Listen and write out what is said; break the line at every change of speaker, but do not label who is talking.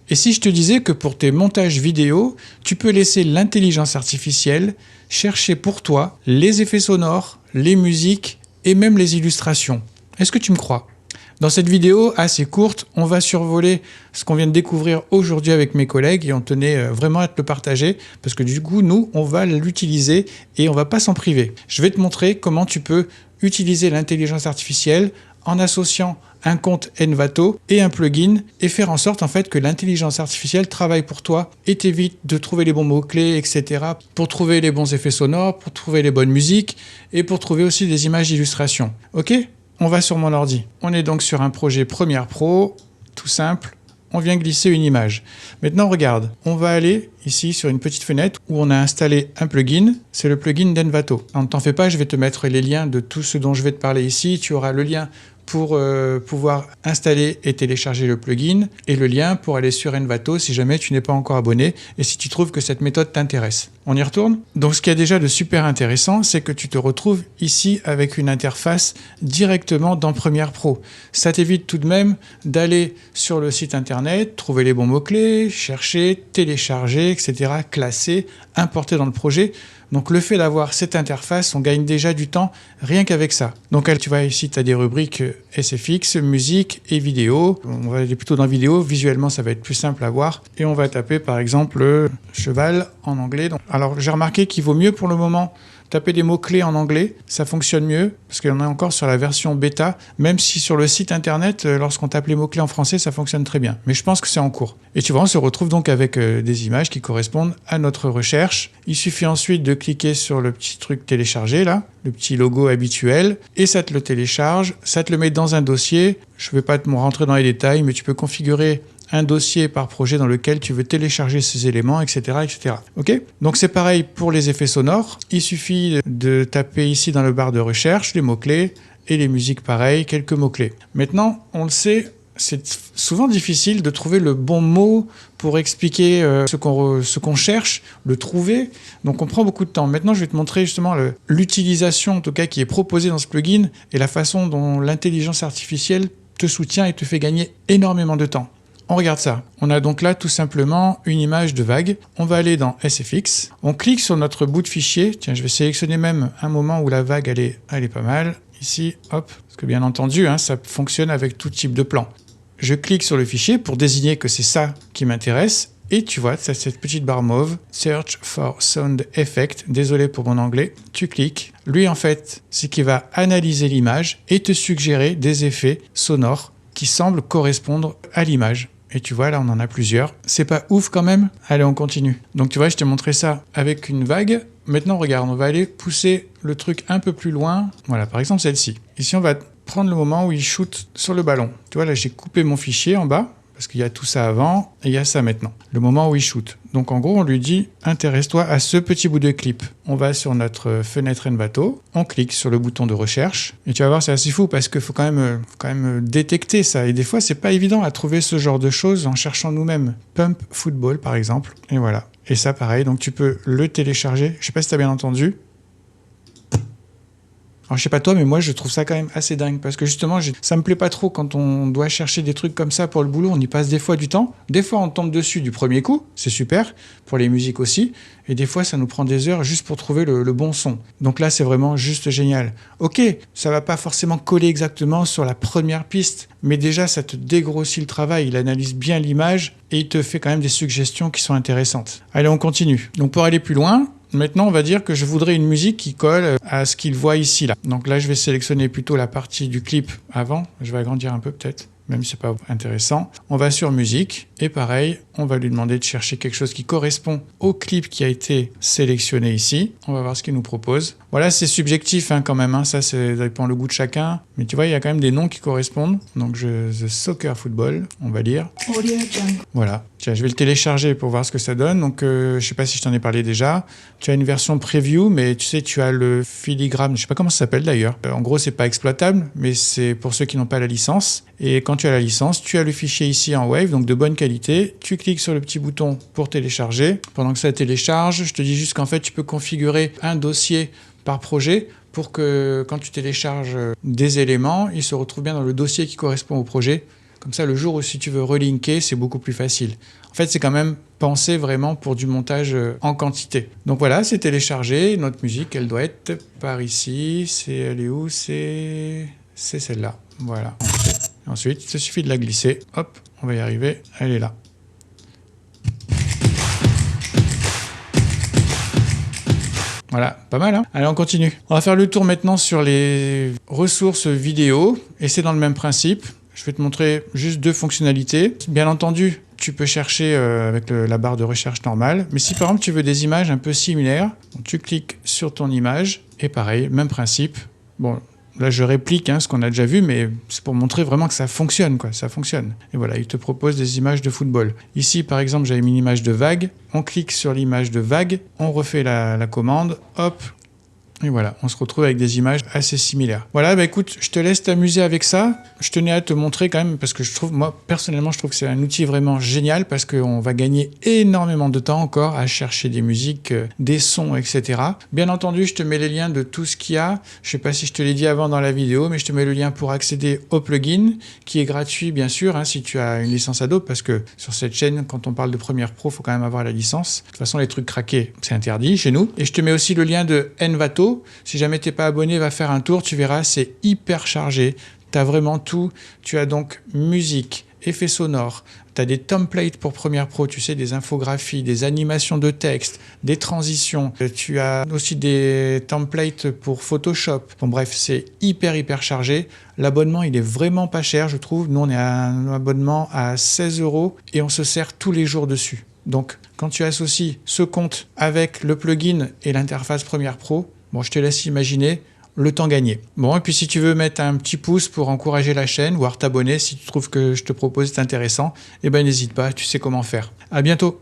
Et si je te disais que pour tes montages vidéo, tu peux laisser l'intelligence artificielle chercher pour toi les effets sonores, les musiques et même les illustrations. Est-ce que tu me crois ? Dans cette vidéo assez courte, on va survoler ce qu'on vient de découvrir aujourd'hui avec mes collègues et on tenait vraiment à te le partager parce que du coup, nous, on va l'utiliser et on va pas s'en priver. Je vais te montrer comment tu peux utiliser l'intelligence artificielle en associant un compte Envato et un plugin et faire en sorte en fait que l'intelligence artificielle travaille pour toi et t'évite de trouver les bons mots-clés, etc. pour trouver les bons effets sonores, pour trouver les bonnes musiques et pour trouver aussi des images d'illustration. Ok ? On va sur mon ordi. On est donc sur un projet Premiere Pro, tout simple. On vient glisser une image. Maintenant, regarde, on va aller ici sur une petite fenêtre où on a installé un plugin. C'est le plugin d'Envato. Ne t'en fais pas, je vais te mettre les liens de tout ce dont je vais te parler ici. Tu auras le lien pour pouvoir installer et télécharger le plugin et le lien pour aller sur Envato si jamais tu n'es pas encore abonné et si tu trouves que cette méthode t'intéresse. On y retourne ? Donc ce qu'il y a déjà de super intéressant, c'est que tu te retrouves ici avec une interface directement dans Premiere Pro. Ça t'évite tout de même d'aller sur le site internet, trouver les bons mots-clés, chercher, télécharger, etc., classer, importer dans le projet. Donc le fait d'avoir cette interface, on gagne déjà du temps rien qu'avec ça. Donc tu vois ici, tu as des rubriques SFX, musique et vidéo. On va aller plutôt dans vidéo, visuellement ça va être plus simple à voir. Et on va taper par exemple cheval en anglais. Alors j'ai remarqué qu'il vaut mieux pour le moment taper des mots-clés en anglais, ça fonctionne mieux, parce qu'il y en a encore sur la version bêta, même si sur le site internet, lorsqu'on tape les mots-clés en français, ça fonctionne très bien. Mais je pense que c'est en cours. Et tu vois, on se retrouve donc avec des images qui correspondent à notre recherche. Il suffit ensuite de cliquer sur le petit truc télécharger, là, le petit logo habituel, et ça te le télécharge, ça te le met dans un dossier. Je ne vais pas te rentrer dans les détails, mais tu peux configurer un dossier par projet dans lequel tu veux télécharger ces éléments, etc. etc. Ok ? Donc c'est pareil pour les effets sonores. Il suffit de taper ici dans le barre de recherche les mots-clés et les musiques pareil, quelques mots-clés. Maintenant, on le sait, c'est souvent difficile de trouver le bon mot pour expliquer ce qu'on cherche, le trouver. Donc on prend beaucoup de temps. Maintenant, je vais te montrer justement l'utilisation en tout cas qui est proposée dans ce plugin et la façon dont l'intelligence artificielle te soutient et te fait gagner énormément de temps. On regarde ça. On a donc là tout simplement une image de vague. On va aller dans SFX. On clique sur notre bout de fichier. Tiens, je vais sélectionner même un moment où la vague elle est pas mal. Ici, hop. Parce que bien entendu, ça fonctionne avec tout type de plan. Je clique sur le fichier pour désigner que c'est ça qui m'intéresse. Et tu vois, c'est cette petite barre mauve. Search for Sound Effect. Désolé pour mon anglais. Tu cliques. Lui, en fait, c'est qu'il va analyser l'image et te suggérer des effets sonores qui semblent correspondre à l'image. Et tu vois, là, on en a plusieurs. C'est pas ouf quand même ? Allez, on continue. Donc, tu vois, je t'ai montré ça avec une vague. Maintenant, regarde, on va aller pousser le truc un peu plus loin. Voilà, par exemple, celle-ci. Ici, on va prendre le moment où il shoot sur le ballon. Tu vois, là, j'ai coupé mon fichier en bas, parce qu'il y a tout ça avant, et il y a ça maintenant. Le moment où il shoot. Donc, en gros, on lui dit, intéresse-toi à ce petit bout de clip. On va sur notre fenêtre Envato, on clique sur le bouton de recherche, et tu vas voir, c'est assez fou, parce qu'il faut quand même détecter ça. Et des fois, c'est pas évident à trouver ce genre de choses en cherchant nous-mêmes. Pump Football, par exemple. Et voilà. Et ça, pareil, donc tu peux le télécharger. Je sais pas si tu as bien entendu. Alors je sais pas toi, mais moi je trouve ça quand même assez dingue parce que justement ça me plaît pas trop quand on doit chercher des trucs comme ça pour le boulot, on y passe des fois du temps. Des fois on tombe dessus du premier coup, c'est super, pour les musiques aussi, et des fois ça nous prend des heures juste pour trouver le bon son. Donc là c'est vraiment juste génial. Ok, ça va pas forcément coller exactement sur la première piste, mais déjà ça te dégrossit le travail, il analyse bien l'image et il te fait quand même des suggestions qui sont intéressantes. Allez, on continue. Donc pour aller plus loin, maintenant, on va dire que je voudrais une musique qui colle à ce qu'il voit ici. Là. Donc là, je vais sélectionner plutôt la partie du clip avant. Je vais agrandir un peu peut-être, même si c'est pas intéressant. On va sur musique et pareil, on va lui demander de chercher quelque chose qui correspond au clip qui a été sélectionné ici. On va voir ce qu'il nous propose. Voilà, c'est subjectif quand même. Ça dépend le goût de chacun. Mais tu vois, il y a quand même des noms qui correspondent. Donc, The Soccer Football, on va lire. Voilà. Tiens, je vais le télécharger pour voir ce que ça donne. Donc, je sais pas si je t'en ai parlé déjà. Tu as une version preview, mais tu sais, tu as le filigrane. Je sais pas comment ça s'appelle d'ailleurs. En gros, c'est pas exploitable, mais c'est pour ceux qui n'ont pas la licence. Et quand tu as la licence, tu as le fichier ici en WAV, donc de bonne qualité. Tu cliques sur le petit bouton pour télécharger. Pendant que ça télécharge, je te dis juste qu'en fait, tu peux configurer un dossier par projet pour que quand tu télécharges des éléments, ils se retrouvent bien dans le dossier qui correspond au projet. Comme ça, le jour où si tu veux relinker, c'est beaucoup plus facile. En fait, c'est quand même pensé vraiment pour du montage en quantité. Donc voilà, c'est téléchargé. Notre musique, elle doit être par ici. Elle est où? C'est celle-là. Voilà. Ensuite, il suffit de la glisser. Hop, on va y arriver. Elle est là. Voilà, pas mal, hein? Allez, on continue. On va faire le tour maintenant sur les ressources vidéo. Et c'est dans le même principe. Je vais te montrer juste 2 fonctionnalités. Bien entendu, tu peux chercher avec la barre de recherche normale. Mais si par exemple tu veux des images un peu similaires, donc, tu cliques sur ton image. Et pareil, même principe. Bon, là je réplique ce qu'on a déjà vu, mais c'est pour montrer vraiment que ça fonctionne, quoi. Ça fonctionne. Et voilà, il te propose des images de football. Ici, par exemple, j'avais mis une image de vague. On clique sur l'image de vague. On refait la commande. Hop. Et voilà, on se retrouve avec des images assez similaires. Voilà, bah écoute, je te laisse t'amuser avec ça. Je tenais à te montrer quand même, parce que moi, personnellement, je trouve que c'est un outil vraiment génial, parce qu'on va gagner énormément de temps encore à chercher des musiques, des sons, etc. Bien entendu, je te mets les liens de tout ce qu'il y a. Je sais pas si je te l'ai dit avant dans la vidéo, mais je te mets le lien pour accéder au plugin, qui est gratuit, bien sûr, si tu as une licence Adobe, parce que sur cette chaîne, quand on parle de Premiere Pro, il faut quand même avoir la licence. De toute façon, les trucs craqués, c'est interdit chez nous. Et je te mets aussi le lien de Envato. Si jamais tu n'es pas abonné, va faire un tour, tu verras, c'est hyper chargé. Tu as vraiment tout. Tu as donc musique, effets sonores, tu as des templates pour Premiere Pro, tu sais, des infographies, des animations de texte, des transitions. Tu as aussi des templates pour Photoshop. Bon bref, c'est hyper chargé. L'abonnement, il est vraiment pas cher, je trouve. Nous, on est à un abonnement à 16 € et on se sert tous les jours dessus. Donc, quand tu associes ce compte avec le plugin et l'interface Premiere Pro, bon, je te laisse imaginer le temps gagné. Bon, et puis si tu veux mettre un petit pouce pour encourager la chaîne, voire t'abonner si tu trouves que je te propose est intéressant, eh ben n'hésite pas, tu sais comment faire. À bientôt.